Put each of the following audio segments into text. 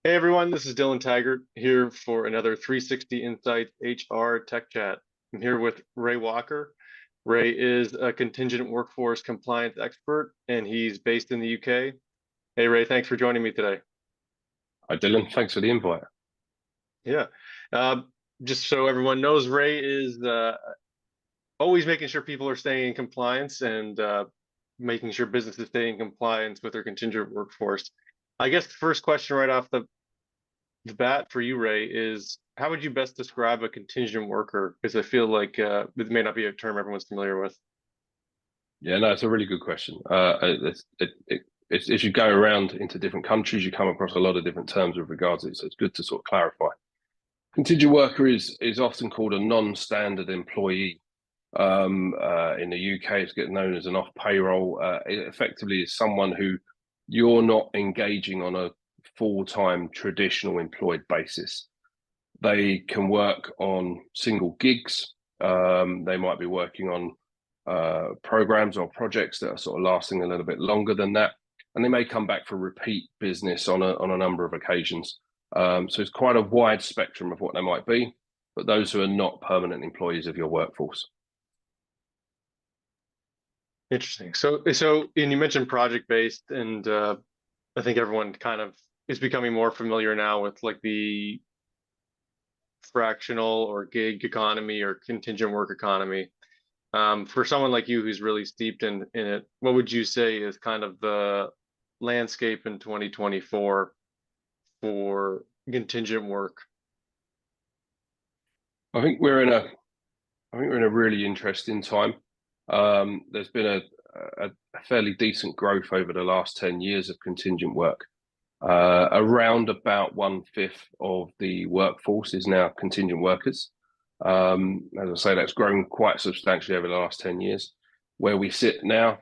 Hey everyone, this is Dylan Taggart here for another 360 Insights HR Tech Chat. I'm here with Ray Walker. Ray is a contingent workforce compliance expert and he's based in the UK. Hey Ray, thanks for joining me today. Hi, Dylan. Thanks for the invite. Yeah. Uh, just so everyone knows, Ray is always making sure people are staying in compliance and making sure businesses stay in compliance with their contingent workforce. I guess the first question right off the bat for you, Ray, is how would you best describe a contingent worker? Because I feel like it may not be a term everyone's familiar with. Yeah, no, it's a really good question. As you go around into different countries, you come across a lot of different terms with regards to it. So it's good to sort of clarify. Contingent worker is often called a non-standard employee. In the UK, it's getting known as an off-payroll. It effectively is someone who you're not engaging on a full-time traditional employed basis. They can work on single gigs. They might be working on programs or projects that are sort of lasting a little bit longer than that, and they may come back for repeat business on a number of occasions. So it's quite a wide spectrum of what they might be, but those who are not permanent employees of your workforce. Interesting. And you mentioned project-based, and I think everyone kind of is becoming more familiar now with like the fractional or gig economy or contingent work economy. For someone like you who's really steeped in it, what would you say is kind of the landscape in 2024 for contingent work? I think we're in a really interesting time. There's been a fairly decent growth over the last 10 years of contingent work. Around about 1/5 of the workforce is now contingent workers. As I say, that's grown quite substantially over the last 10 years. Where we sit now,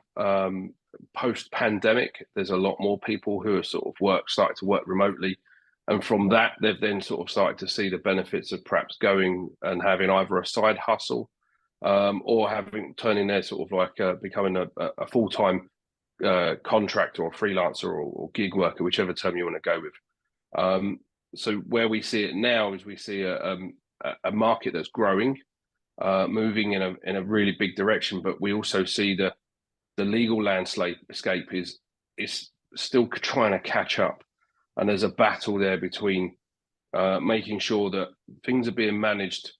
post-pandemic, there's a lot more people who are starting to work remotely. And from that, they've then sort of started to see the benefits of perhaps going and having either a side hustle or turning their sort of like becoming a full-time contractor or freelancer or gig worker, whichever term you want to go with. So where we see it now is we see a market that's growing, moving in a really big direction, but we also see the legal landscape is still trying to catch up, and there's a battle there between making sure that things are being managed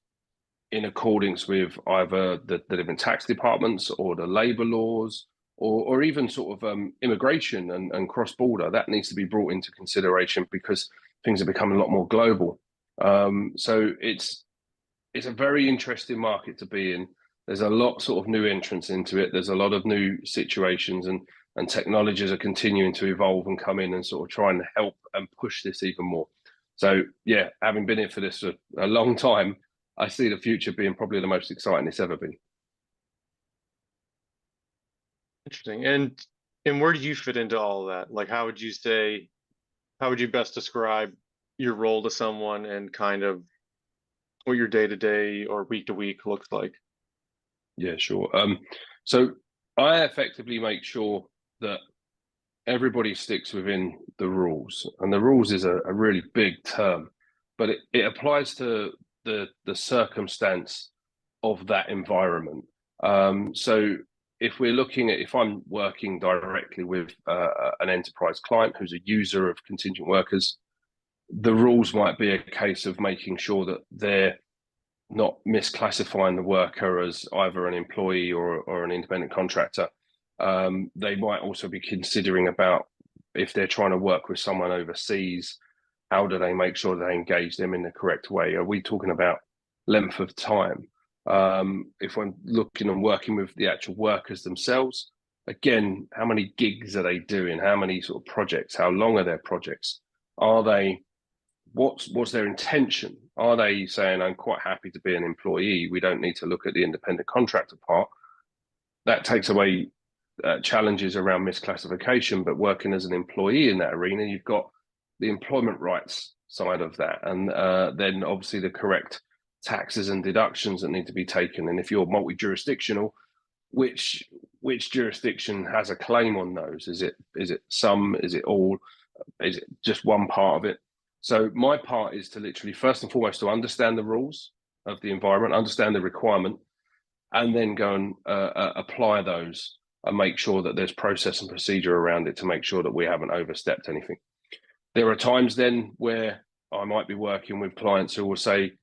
in accordance with either the different tax departments or the labor laws or even sort of immigration and cross-border. That needs to be brought into consideration because things are becoming a lot more global. So it's a very interesting market to be in. There's a lot sort of new entrants into it. There's a lot of new situations and technologies are continuing to evolve and come in and sort of try and help and push this even more. So yeah, having been here for this a long time, I see the future being probably the most exciting it's ever been. Interesting. And where do you fit into all of that? Like, how would you best describe your role to someone and kind of what your day to day or week to week looks like? Yeah, sure. So I effectively make sure that everybody sticks within the rules, and the rules is a really big term, but it applies to the circumstance of that environment. So if I'm working directly with an enterprise client who's a user of contingent workers, the rules might be a case of making sure that they're not misclassifying the worker as either an employee or an independent contractor. They might also be considering about if they're trying to work with someone overseas, how do they make sure they engage them in the correct way? Are we talking about length of time? If I'm looking and working with the actual workers themselves, again, how many gigs are they doing? How many sort of projects? How long are their projects? Are they what's their intention? Are they saying, I'm quite happy to be an employee, we don't need to look at the independent contractor part? That takes away challenges around misclassification, but working as an employee in that arena, you've got the employment rights side of that, and then obviously the correct taxes and deductions that need to be taken. And if you're multi-jurisdictional, which jurisdiction has a claim on those? Is it some? Is it all? Is it just one part of it? So my part is to literally, first and foremost, to understand the rules of the environment, understand the requirement, and then go and apply those and make sure that there's process and procedure around it to make sure that we haven't overstepped anything. There are times then where I might be working with clients who will say,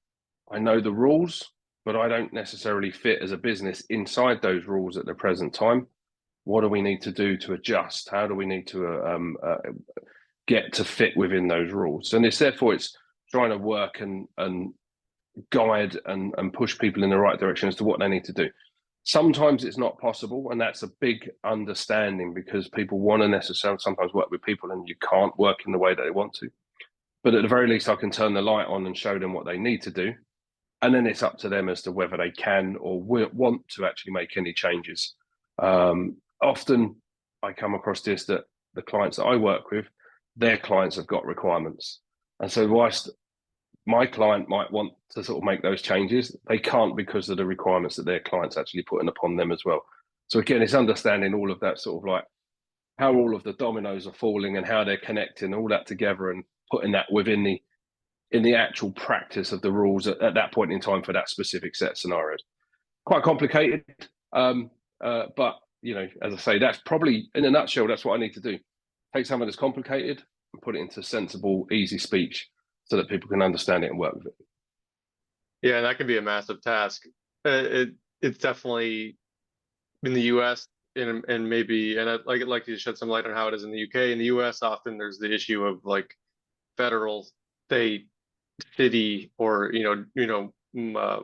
I know the rules, but I don't necessarily fit as a business inside those rules at the present time. What do we need to do to adjust? How do we need to get to fit within those rules? And it's trying to work and guide and push people in the right direction as to what they need to do. Sometimes it's not possible, and that's a big understanding, because people want to necessarily sometimes work with people and you can't work in the way that they want to. But at the very least, I can turn the light on and show them what they need to do. And then it's up to them as to whether they can or want to actually make any changes. Often I come across this, that the clients that I work with, their clients have got requirements. And so whilst my client might want to sort of make those changes, they can't because of the requirements that their clients actually putting upon them as well. So again, it's understanding all of that, sort of like how all of the dominoes are falling and how they're connecting all that together, and putting that within the actual practice of the rules at that point in time for that specific set of scenarios. Quite complicated, but as I say, that's probably, in a nutshell, that's what I need to do. Take something that's complicated and put it into sensible, easy speech so that people can understand it and work with it. Yeah, that can be a massive task. It's definitely in the U.S. and maybe, and I'd like to shed some light on how it is in the UK. In the U.S., often there's the issue of like federal, state, city, or I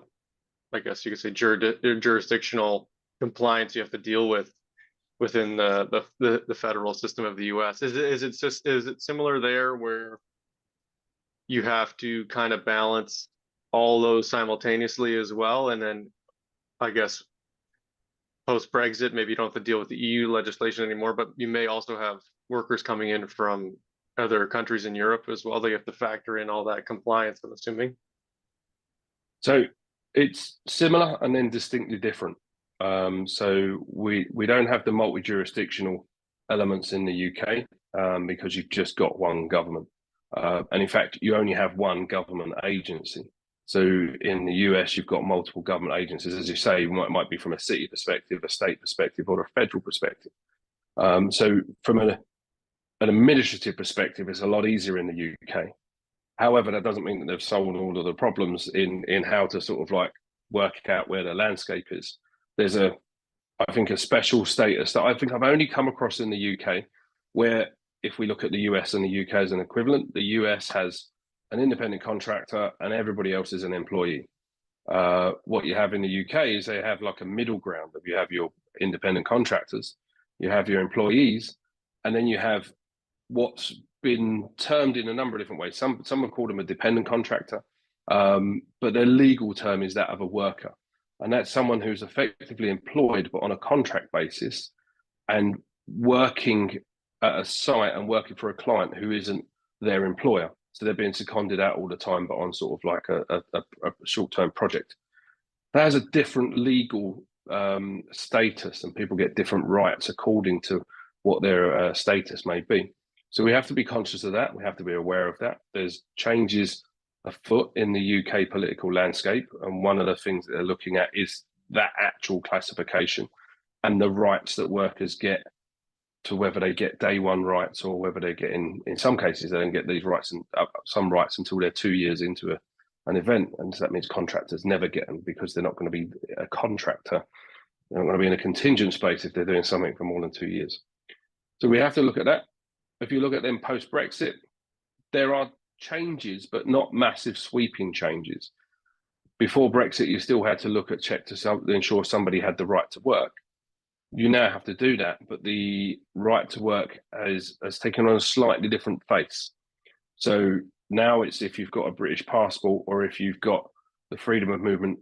guess you could say jurisdictional compliance you have to deal with within the federal system of the U.S. Is it similar there, where you have to kind of balance all those simultaneously as well? And then I guess post-Brexit, maybe you don't have to deal with the EU legislation anymore, but you may also have workers coming in from other countries in Europe as well. They have to factor in all that compliance, I'm assuming. So it's similar and then distinctly different. So we don't have the multi-jurisdictional elements in the UK because you've just got one government. And in fact, you only have one government agency. So in the US, you've got multiple government agencies, as you say, might be from a city perspective, a state perspective, or a federal perspective. So from an administrative perspective, it's a lot easier in the UK. However, that doesn't mean that they've solved all of the problems in how to sort of like work out where the landscape is. There's I think, a special status that I think I've only come across in the UK, where if we look at the US and the UK as an equivalent, the US has an independent contractor and everybody else is an employee. What you have in the UK is they have like a middle ground of, you have your independent contractors, you have your employees, and then you have what's been termed in a number of different ways. Some have called them a dependent contractor, but their legal term is that of a worker. And that's someone who's effectively employed, but on a contract basis, and working at a site and working for a client who isn't their employer. So they're being seconded out all the time, but on sort of like a short-term project. That has a different legal status, and people get different rights according to what their status may be. So we have to be conscious of that. We have to be aware of that. There's changes afoot in the UK political landscape, and one of the things that they're looking at is that actual classification and the rights that workers get, to whether they get day one rights or whether they get in some cases they don't get these rights and some rights until they're 2 years into an event. And so that means contractors never get them because they're not going to be a contractor. They're not going to be in a contingent space if they're doing something for more than 2 years. So we have to look at that. If you look at them post-Brexit, there are changes, but not massive sweeping changes. Before Brexit, you still had to look at check to ensure somebody had the right to work. You now have to do that, but the right to work has taken on a slightly different face. So now it's if you've got a British passport or if you've got the freedom of movement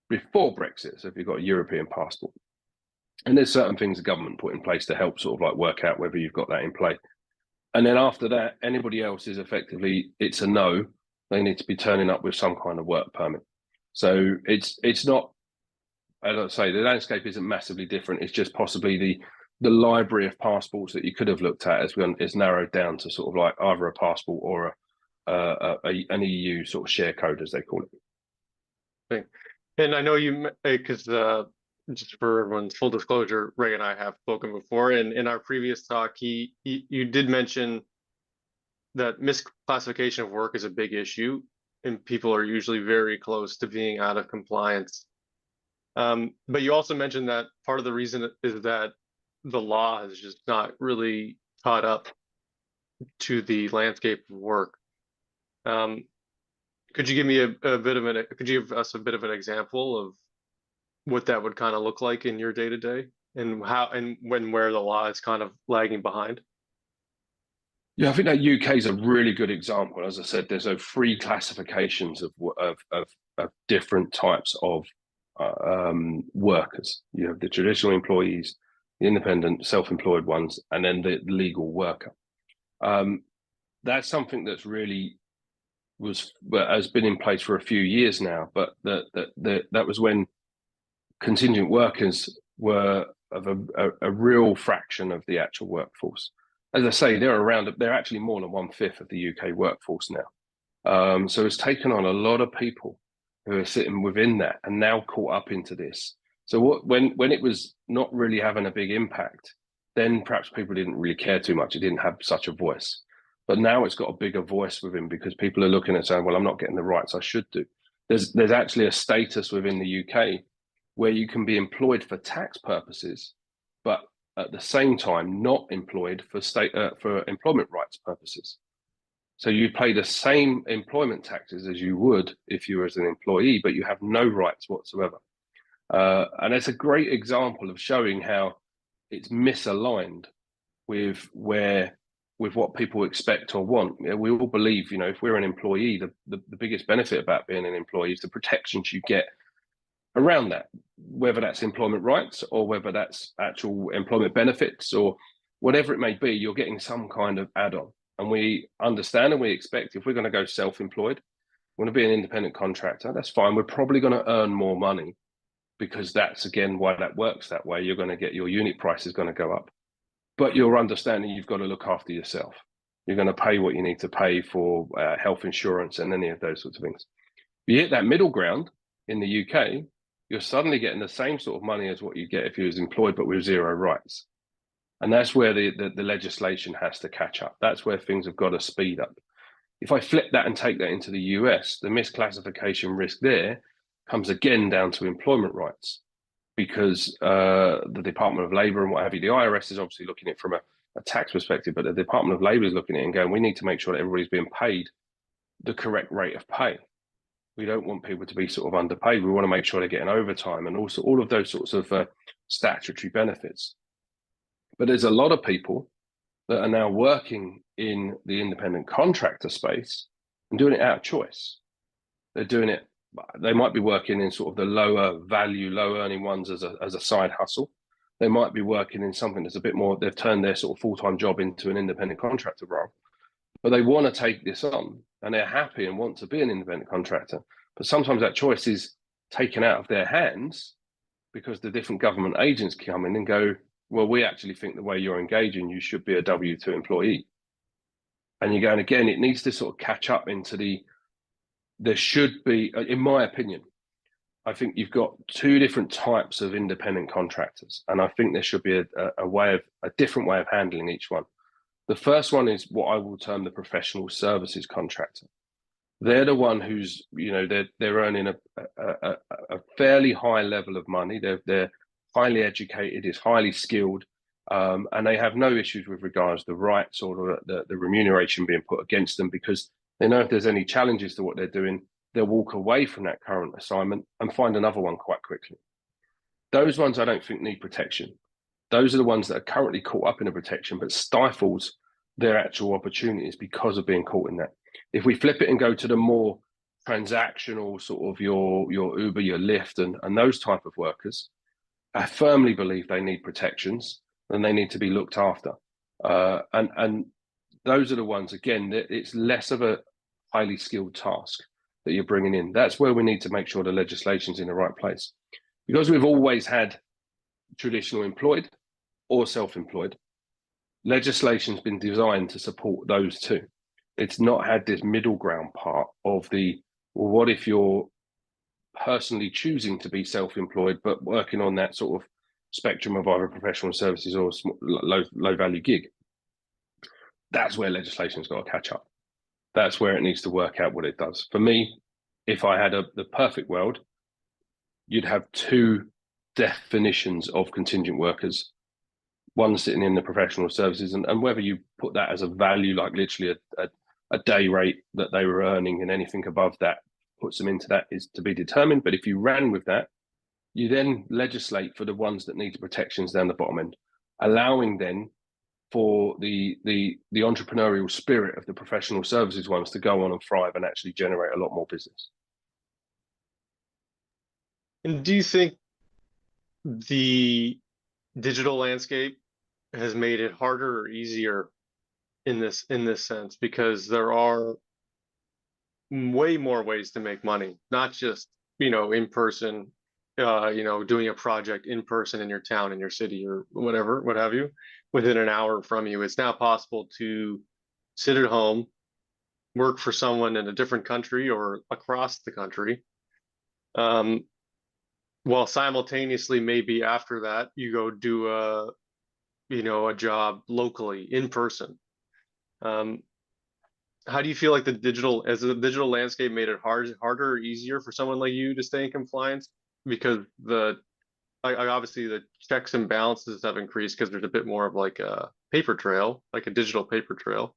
before Brexit, so if you've got a European passport. And there's certain things the government put in place to help sort of like work out whether you've got that in play. And then after that, anybody else is effectively, it's a no. They need to be turning up with some kind of work permit. So it's not, as I say, the landscape isn't massively different. It's just possibly the library of passports that you could have looked at is narrowed down to sort of like either a passport or an EU sort of share code, as they call it. Okay. And I know you, because just for everyone's full disclosure, Ray and I have spoken before, and in our previous talk, you did mention that misclassification of work is a big issue, and people are usually very close to being out of compliance. But you also mentioned that part of the reason is that the law has just not really caught up to the landscape of work. Could you give me could you give us a bit of an example of what that would kind of look like in your day to day, and how and where the law is kind of lagging behind? Yeah, I think that UK is a really good example. As I said, there's three classifications of different types of workers. You have the traditional employees, the independent, self-employed ones, and then the legal worker. That's something that's really has been in place for a few years now, but that was when contingent workers were of a real fraction of the actual workforce. As I say, they're actually more than 1/5 of the UK workforce now. So it's taken on a lot of people who are sitting within that and now caught up into this. So when it was not really having a big impact, then perhaps people didn't really care too much. It didn't have such a voice. But now it's got a bigger voice within, because people are looking and saying, well, I'm not getting the rights I should do. There's actually a status within the UK where you can be employed for tax purposes, but at the same time not employed for for employment rights purposes. So you pay the same employment taxes as you would if you were as an employee, but you have no rights whatsoever. And it's a great example of showing how it's misaligned with what people expect or want. We all believe, if we're an employee, the biggest benefit about being an employee is the protections you get around that, whether that's employment rights or whether that's actual employment benefits or whatever it may be. You're getting some kind of add-on. And we understand and we expect, if we're going to go self-employed, we're going to be an independent contractor, that's fine. We're probably going to earn more money, because that's, again, why that works that way. You're going to get your unit price is going to go up. But you're understanding you've got to look after yourself. You're going to pay what you need to pay for health insurance and any of those sorts of things. You hit that middle ground in the UK, you're suddenly getting the same sort of money as what you get if you was employed, but with zero rights. And that's where the legislation has to catch up. That's where things have got to speed up. If I flip that and take that into the US, the misclassification risk there comes again down to employment rights, because the Department of Labor and what have you, the IRS is obviously looking at it from a tax perspective, but the Department of Labor is looking at it and going, we need to make sure that everybody's being paid the correct rate of pay. We don't want people to be sort of underpaid. We want to make sure they're getting overtime and also all of those sorts of statutory benefits. But there's a lot of people that are now working in the independent contractor space and doing it out of choice. They're doing it, they might be working in sort of the lower value, low earning ones as a side hustle. They might be working in something that's a bit more, they've turned their sort of full-time job into an independent contractor role. But they want to take this on and they're happy and want to be an independent contractor. But sometimes that choice is taken out of their hands because the different government agents come in and go, well, we actually think the way you're engaging, you should be a W-2 employee. And you're going, again, it needs to sort of catch up into there should be, in my opinion, I think you've got two different types of independent contractors. And I think there should be a different way of handling each one. The first one is what I will term the professional services contractor. They're the one who's, they're earning a fairly high level of money. They're highly educated, is highly skilled, and they have no issues with regards to the rights or the remuneration being put against them, because they know if there's any challenges to what they're doing, they'll walk away from that current assignment and find another one quite quickly. Those ones I don't think need protection. Those are the ones that are currently caught up in a protection, but stifles their actual opportunities because of being caught in that. If we flip it and go to the more transactional sort of your Uber, your Lyft, and those type of workers, I firmly believe they need protections and they need to be looked after. And those are the ones, again, that it's less of a highly skilled task that you're bringing in. That's where we need to make sure the legislation's in the right place. Because we've always had traditional employed or self-employed, legislation's been designed to support those two. It's not had this middle ground part of the, well, what if you're personally choosing to be self-employed, but working on that sort of spectrum of either professional services or low value gig? That's where legislation's got to catch up. That's where it needs to work out what it does. For me, if I had the perfect world, you'd have two definitions of contingent workers, one sitting in the professional services, and whether you put that as a value, like literally a day rate that they were earning, and anything above that puts them into that is to be determined. But if you ran with that, you then legislate for the ones that need the protections down the bottom end, allowing then for the entrepreneurial spirit of the professional services ones to go on and thrive and actually generate a lot more business. And do you think the digital landscape has made it harder or easier in this sense? Because there are way more ways to make money, not just, in person, doing a project in person in your town, in your city, or whatever, what have you, within an hour from you. It's now possible to sit at home, work for someone in a different country or across the country, while simultaneously, maybe after that, you go do a job locally in person. How do you feel like the digital landscape made it harder or easier for someone like you to stay in compliance? Because obviously the checks and balances have increased because there's a bit more of like a paper trail, like a digital paper trail.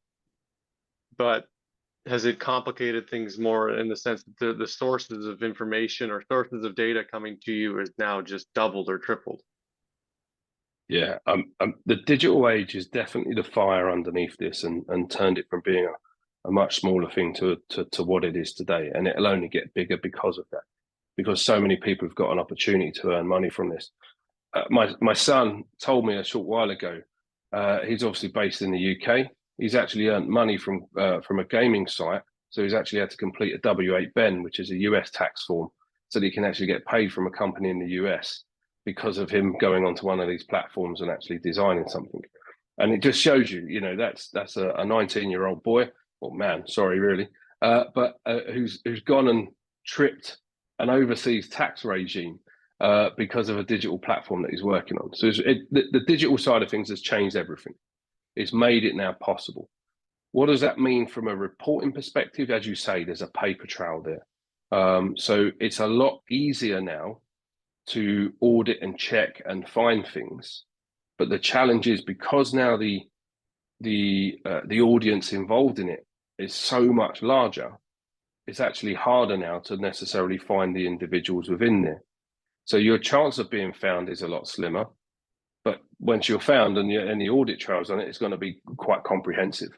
But has it complicated things more in the sense that the sources of information or sources of data coming to you is now just doubled or tripled? Yeah, the digital age is definitely the fire underneath this, and turned it from being a much smaller thing to what it is today, and it'll only get bigger because of that, because so many people have got an opportunity to earn money from this. My son told me a short while ago, he's obviously based in the UK. He's actually earned money from a gaming site, so he's actually had to complete a W-8 Ben, which is a US tax form, so that he can actually get paid from a company in the US because of him going onto one of these platforms and actually designing something. And it just shows you, that's a 19-year-old boy, or man, sorry, really, but who's gone and tripped an overseas tax regime because of a digital platform that he's working on. So the digital side of things has changed everything. It's made it now possible. What does that mean from a reporting perspective? As you say, there's a paper trail there. So it's a lot easier now to audit and check and find things. But the challenge is, because now the audience involved in it is so much larger, it's actually harder now to necessarily find the individuals within there. So your chance of being found is a lot slimmer. But once you're found and the audit trails on it, it's going to be quite comprehensive.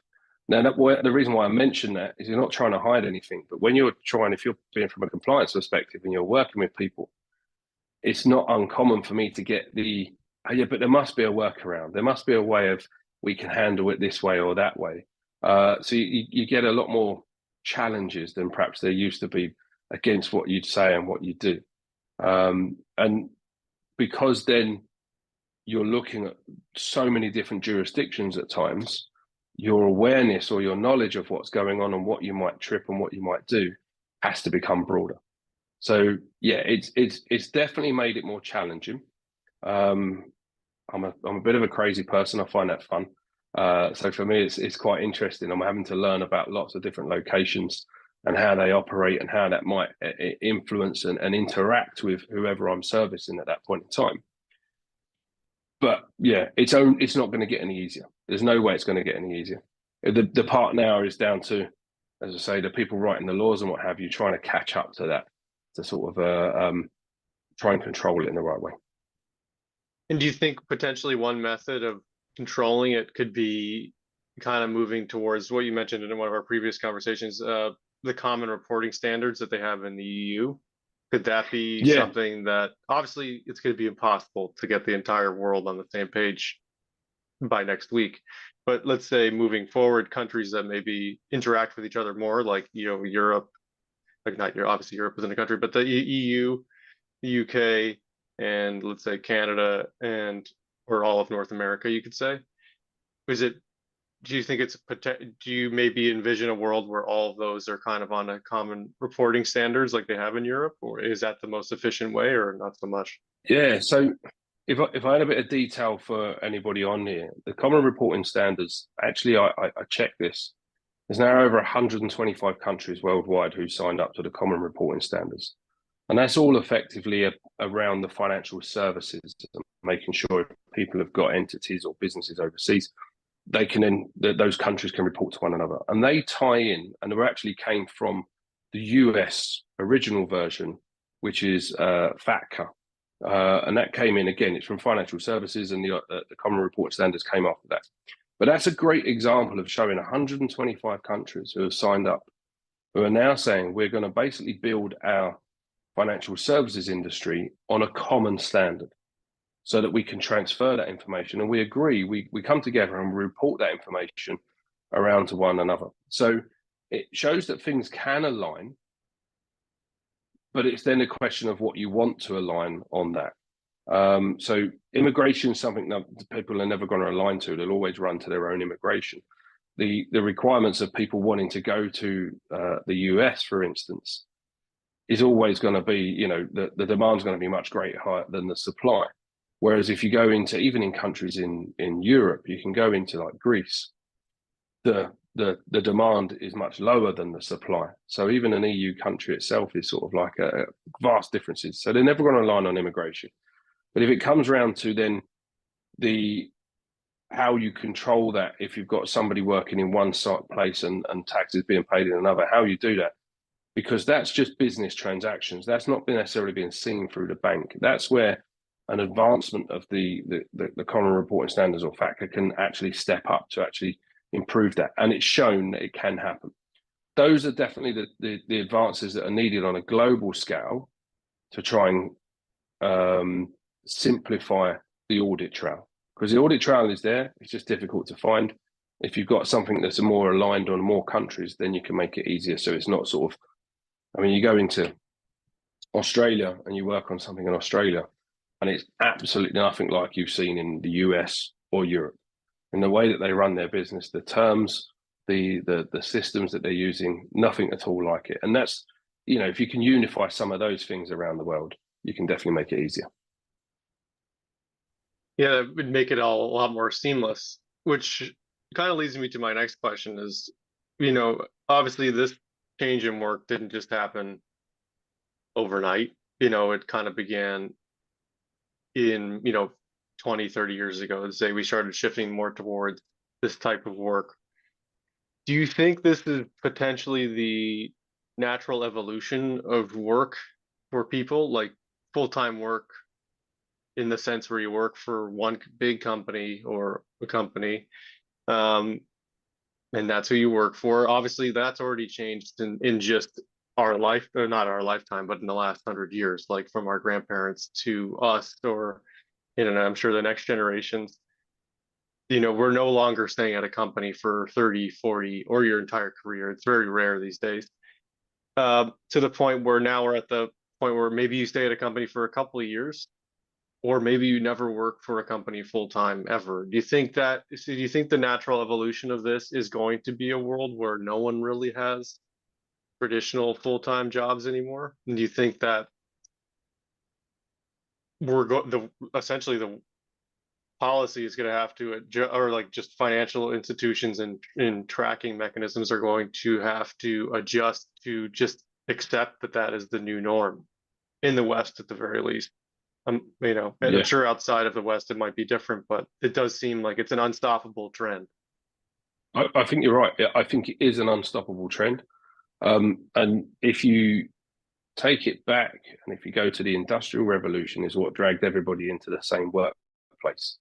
Now, the reason why I mention that is you're not trying to hide anything. But when if you're being from a compliance perspective and you're working with people, it's not uncommon for me to get but there must be a workaround. There must be a way of, we can handle it this way or that way. So you get a lot more challenges than perhaps there used to be against what you'd say and what you do. And because then you're looking at so many different jurisdictions at times, your awareness or your knowledge of what's going on and what you might trip and what you might do has to become broader. So yeah, it's definitely made it more challenging. I'm a bit of a crazy person. I find that fun. So for me, it's quite interesting. I'm having to learn about lots of different locations and how they operate and how that might influence and interact with whoever I'm servicing at that point in time. But yeah, it's not going to get any easier. There's no way it's going to get any easier. The part now is down to, as I say, the people writing the laws and what have you, trying to catch up to that, to sort of try and control it in the right way. And do you think potentially one method of controlling it could be kind of moving towards what you mentioned in one of our previous conversations, the common reporting standards that they have in the EU? Could that be something that, obviously it's going to be impossible to get the entire world on the same page by next week, but let's say moving forward, countries that maybe interact with each other more, like, Europe, like not Europe, obviously Europe isn't a country, but the EU, the UK, and let's say Canada or all of North America, you could say. Is it do you think do you maybe envision a world where all of those are kind of on a common reporting standards like they have in Europe, or is that the most efficient way, or not so much? Yeah, so if I had a bit of detail for anybody on here, the common reporting standards, actually, I checked this. There's now over 125 countries worldwide who signed up to the common reporting standards. And that's all effectively around the financial services, making sure if people have got entities or businesses overseas, they can then those countries can report to one another. And they tie in, and they actually came from the US original version, which is FATCA. And that came in again, it's from financial services, and the common report standards came after that. But that's a great example of showing 125 countries who have signed up, who are now saying we're going to basically build our financial services industry on a common standard so that we can transfer that information. And we agree, we come together and we report that information around to one another. So it shows that things can align, but it's then a question of what you want to align on that. So immigration is something that people are never going to align to. They'll always run to their own immigration. The requirements of people wanting to go to the US, for instance, is always going to be, you know, the demand's going to be much greater higher than the supply. Whereas if you go into, even in countries in Europe, you can go into like Greece, the demand is much lower than the supply. So even an EU country itself is sort of like a vast differences. So they're never going to align on immigration. But if it comes around to then how you control that, if you've got somebody working in one site place and taxes being paid in another, how you do that, because that's just business transactions. That's not necessarily being seen through the bank. That's where an advancement of the common reporting standards or FATCA can actually step up to actually improve that. And it's shown that it can happen. Those are definitely the advances that are needed on a global scale to try and simplify the audit trail. Because the audit trail is there, it's just difficult to find. If you've got something that's more aligned on more countries, then you can make it easier. So it's not sort of, I mean, you go into Australia and you work on something in Australia, and it's absolutely nothing like you've seen in the US or Europe. In the way that they run their business, the terms, the systems that they're using, nothing at all like it. And that's, you know, if you can unify some of those things around the world, you can definitely make it easier. Yeah, it would make it all a lot more seamless, which kind of leads me to my next question is, you know, obviously this change in work didn't just happen overnight. You know, it kind of began in, you know, 20, 30 years ago. Let's say we started shifting more towards this type of work. Do you think this is potentially the natural evolution of work for people, like full-time work in the sense where you work for one big company or a company, um, and that's who you work for? Obviously, that's already changed in just our life, or not our lifetime, but in the last 100 years, like from our grandparents to us, or, you know, I'm sure the next generations. You know, we're no longer staying at a company for 30, 40, or your entire career. It's very rare these days. To the point where now we're at the point where maybe you stay at a company for a couple of years, or maybe you never work for a company full time ever. Do you think the natural evolution of this is going to be a world where no one really has traditional full time jobs anymore? And do you think that essentially the policy is going to have to adjust, or like just financial institutions and in tracking mechanisms are going to have to adjust to just accept that that is the new norm in the West at the very least? You know, and I'm Yeah, sure outside of the West it might be different, but it does seem like it's an unstoppable trend. I think you're right. I think it is an unstoppable trend. And if you take it back, and if you go to the Industrial Revolution, is what dragged everybody into the same workplace.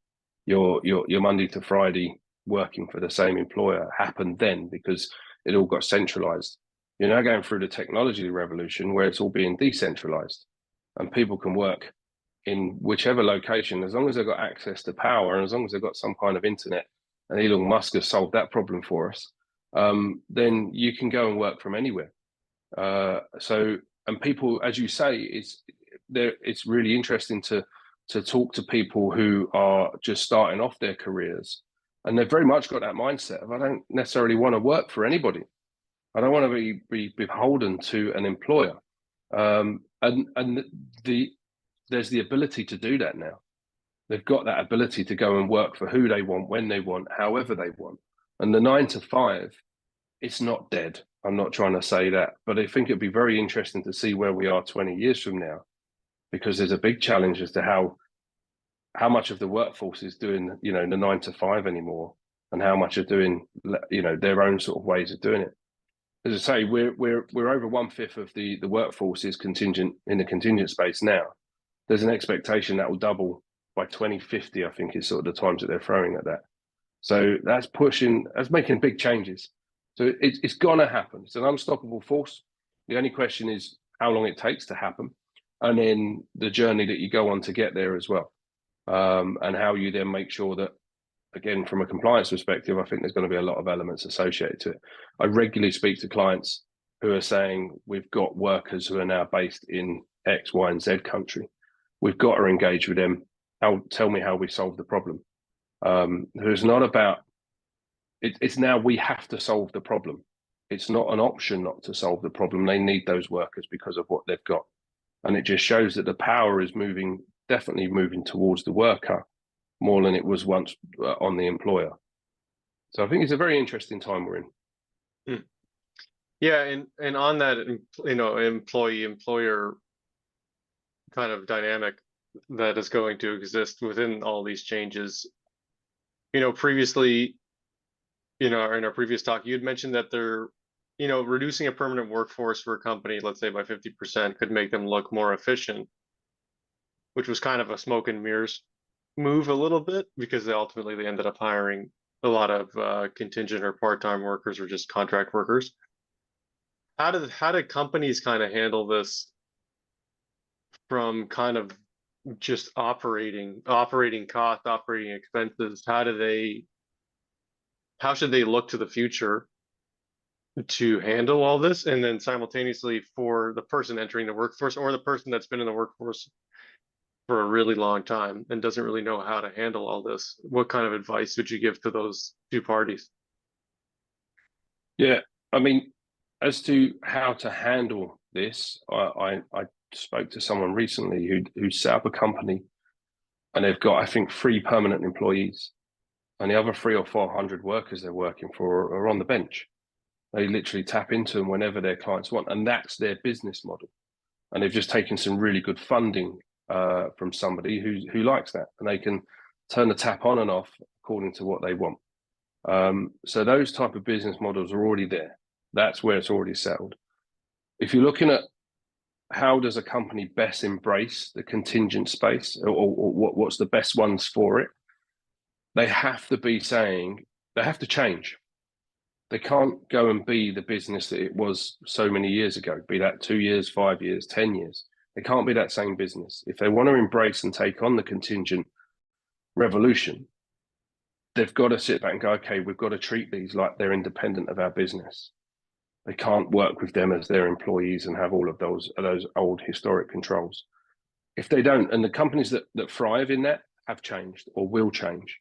Your Monday to Friday working for the same employer happened then because it all got centralized. You're now going through the technology revolution where it's all being decentralized, and people can work in whichever location as long as they've got access to power and as long as they've got some kind of internet. And Elon Musk has solved that problem for us. Then you can go and work from anywhere. So, and people, as you say, it's really interesting to talk to people who are just starting off their careers And they've very much got that mindset of, I don't necessarily want to work for anybody. I don't want to be beholden to an employer. And there's the ability to do that now. They've got that ability to go and work for who they want, when they want, however they want. And the 9 to 5, it's not dead. I'm not trying to say that, but I think it'd be very interesting to see where we are 20 years from now, because there's a big challenge as to how much of the workforce is doing, the 9 to 5 anymore, and how much are doing, their own sort of ways of doing it. As I say, we're over 1/5 of the workforce is contingent in the contingent space now. There's an expectation that will double by 2050. I think is sort of the times that they're throwing at that. So that's making big changes. So it's gonna happen. It's an unstoppable force. The only question is how long it takes to happen, and then the journey that you go on to get there as well, and how you then make sure that, again, from a compliance perspective, I think there's going to be a lot of elements associated to it. I regularly speak to clients who are saying, we've got workers who are now based in X, Y, and Z country. We've got to engage with them. Tell me how we solve the problem. It's not about, it's now we have to solve the problem. It's not an option not to solve the problem. They need those workers because of what they've got. And it just shows that the power is definitely moving towards the worker more than it was once on the employer. So I think it's a very interesting time we're in. Yeah, and on that, employee-employer kind of dynamic that is going to exist within all these changes. Previously, in our previous talk, you had mentioned that they're, reducing a permanent workforce for a company, let's say by 50%, could make them look more efficient, which was kind of a smoke and mirrors move a little bit, because they ended up hiring a lot of contingent or part-time workers or just contract workers. How did companies kind of handle this from kind of just operating costs, operating expenses? How should they look to the future to handle all this? And then simultaneously, for the person entering the workforce or the person that's been in the workforce for a really long time and doesn't really know how to handle all this, what kind of advice would you give to those two parties? Yeah, I mean, as to how to handle this, I spoke to someone recently who set up a company, and they've got, I think, 3 permanent employees, and the other 300 or 400 workers they're working for are on the bench. They literally tap into them whenever their clients want, and that's their business model. And they've just taken some really good funding from somebody who likes that, and they can turn the tap on and off according to what they want. So those type of business models are already there. That's where it's already settled. If you're looking at how does a company best embrace the contingent space, or what's the best ones for it, they have to change. They can't go and be the business that it was so many years ago, be that 2 years, 5 years, 10 years. They can't be that same business. If they want to embrace and take on the contingent revolution, they've got to sit back and go, okay, we've got to treat these like they're independent of our business. They can't work with them as their employees and have all of those old historic controls. If they don't, and the companies that thrive in that have changed or will change.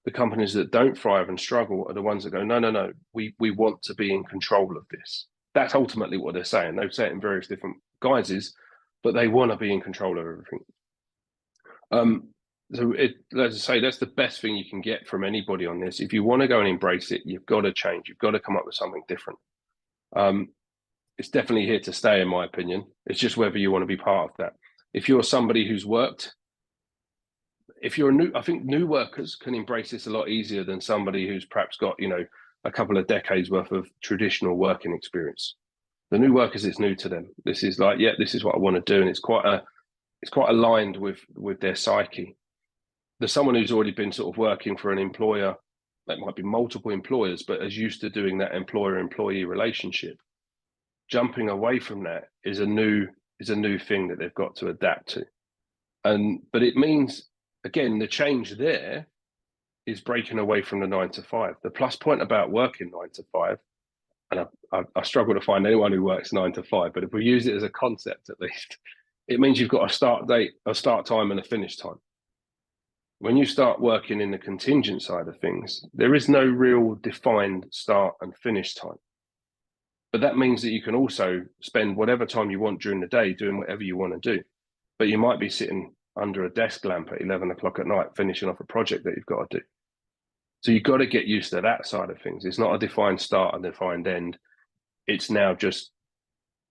The companies that don't thrive and struggle are the ones that go, no, we want to be in control of this. That's ultimately what they're saying. They've said it in various different guises, but they want to be in control of everything. So as I say, that's the best thing you can get from anybody on this. If you want to go and embrace it, you've got to change. You've got to come up with something different. It's definitely here to stay, in my opinion. It's just whether you want to be part of that. If you're somebody who's worked, I think new workers can embrace this a lot easier than somebody who's perhaps got, a couple of decades worth of traditional working experience. The new workers, it's new to them. This is like, yeah, this is what I want to do. And it's quite aligned with their psyche. There's someone who's already been sort of working for an employer, that might be multiple employers, but is used to doing that employer-employee relationship. Jumping away from that is a new thing that they've got to adapt to. But it means, again, the change there is breaking away from the 9 to 5. The plus point about working 9 to 5, and I struggle to find anyone who works 9 to 5, but if we use it as a concept at least, it means you've got a start date, a start time, and a finish time. when you start working in the contingent side of things, there is no real defined start and finish time. But that means that you can also spend whatever time you want during the day doing whatever you want to do. But you might be sitting under a desk lamp at 11 o'clock at night, finishing off a project that you've got to do. So you've got to get used to that side of things. It's not a defined start and defined end. It's now just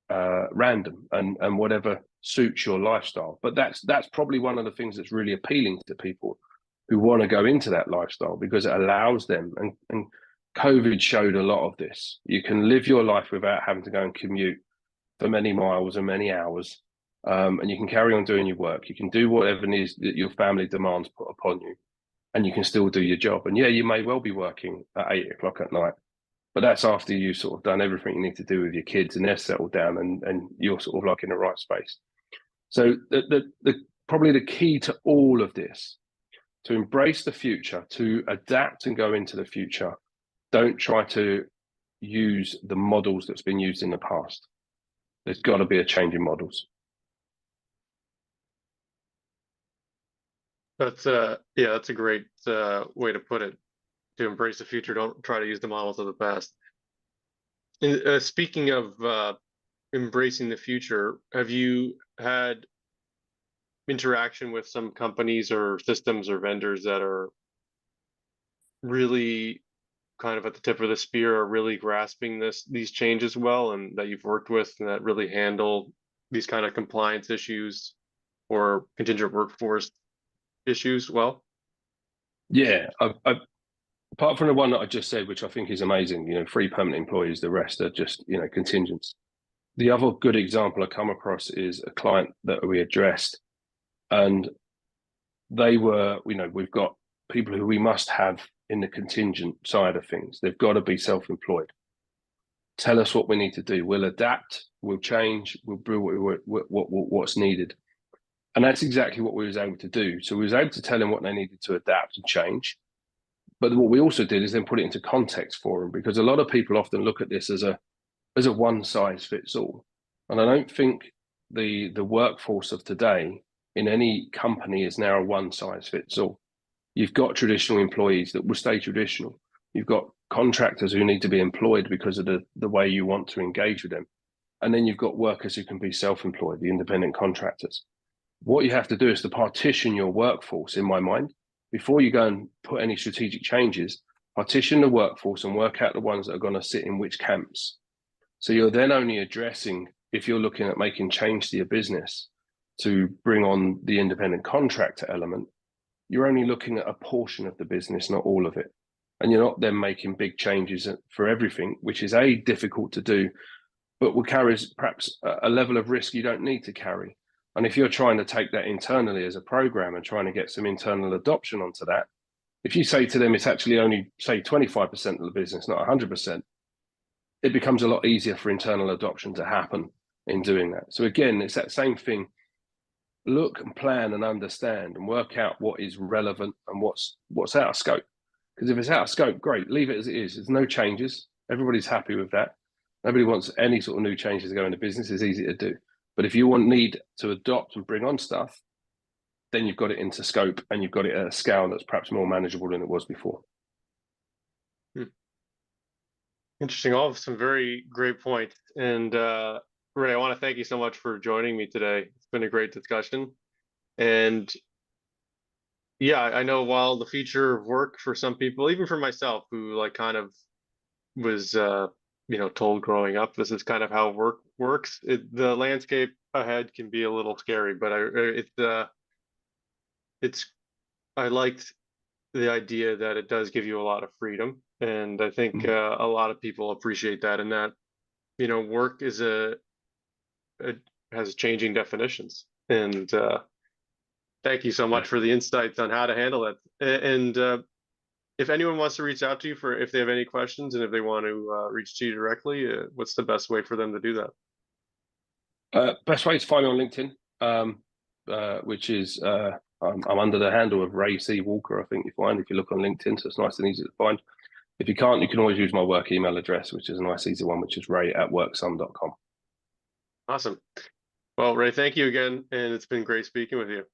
random and whatever suits your lifestyle. But that's probably one of the things that's really appealing to people who want to go into that lifestyle, because it allows them, and COVID showed a lot of this. You can live your life without having to go and commute for many miles and many hours, and you can carry on doing your work. You can do whatever it is that your family demands put upon you, and you can still do your job. And yeah, you may well be working at 8 o'clock at night, but that's after you've sort of done everything you need to do with your kids and they're settled down and you're sort of like in the right space. So the probably the key to all of this, to embrace the future, to adapt and go into the future, don't try to use the models that's been used in the past. There's got to be a change in models. That's that's a great way to put it. To embrace the future, don't try to use the models of the past. And, speaking of embracing the future, have you had interaction with some companies or systems or vendors that are really kind of at the tip of the spear, are really grasping these changes well, and that you've worked with and that really handle these kind of compliance issues or contingent workforce issues well? Yeah, apart from the one that I just said, which I think is amazing, 3 permanent employees, the rest are just, contingents. The other good example I come across is a client that we addressed, and they were, we've got people who we must have in the contingent side of things. They've got to be self-employed. Tell us what we need to do. We'll adapt, we'll change, we'll do what's needed. And that's exactly what we was able to do. So we was able to tell them what they needed to adapt and change. But what we also did is then put it into context for them, because a lot of people often look at this as a one size fits all. And I don't think the workforce of today in any company is now a one size fits all. You've got traditional employees that will stay traditional. You've got contractors who need to be employed because of the way you want to engage with them. And then you've got workers who can be self-employed, the independent contractors. What you have to do is to partition your workforce, in my mind, before you go and put any strategic changes. Partition the workforce and work out the ones that are going to sit in which camps. So you're then only addressing, if you're looking at making change to your business to bring on the independent contractor element, you're only looking at a portion of the business, not all of it. And you're not then making big changes for everything, which is difficult to do, but will carry perhaps a level of risk you don't need to carry. And if you're trying to take that internally as a program and trying to get some internal adoption onto that, if you say to them it's actually only, say, 25% of the business, not 100%, it becomes a lot easier for internal adoption to happen in doing that. So again, it's that same thing. Look and plan and understand and work out what is relevant and what's out of scope. Because if it's out of scope, great, leave it as it is. There's no changes. Everybody's happy with that. Nobody wants any sort of new changes to go into business. It's easy to do. But if you need to adopt and bring on stuff, then you've got it into scope and you've got it at a scale that's perhaps more manageable than it was before. Interesting. All of some very great points. And Ray, I want to thank you so much for joining me today. It's been a great discussion. And yeah, I know while the future of work for some people, even for myself, who like kind of was told growing up this is kind of how work works, the landscape ahead can be a little scary, but I liked the idea that it does give you a lot of freedom, and I think a lot of people appreciate that, and that work is it has changing definitions. And thank you so much for the insights on how to handle that. And if anyone wants to reach out to you for if they have any questions and if they want to reach to you directly, what's the best way for them to do that? Best way to find me on LinkedIn, which is I'm under the handle of Ray C. Walker, I think you find if you look on LinkedIn, so it's nice and easy to find. If you can't, you can always use my work email address, which is a nice easy one, which is ray@worksum.com. Awesome. Well, Ray, thank you again, and it's been great speaking with you.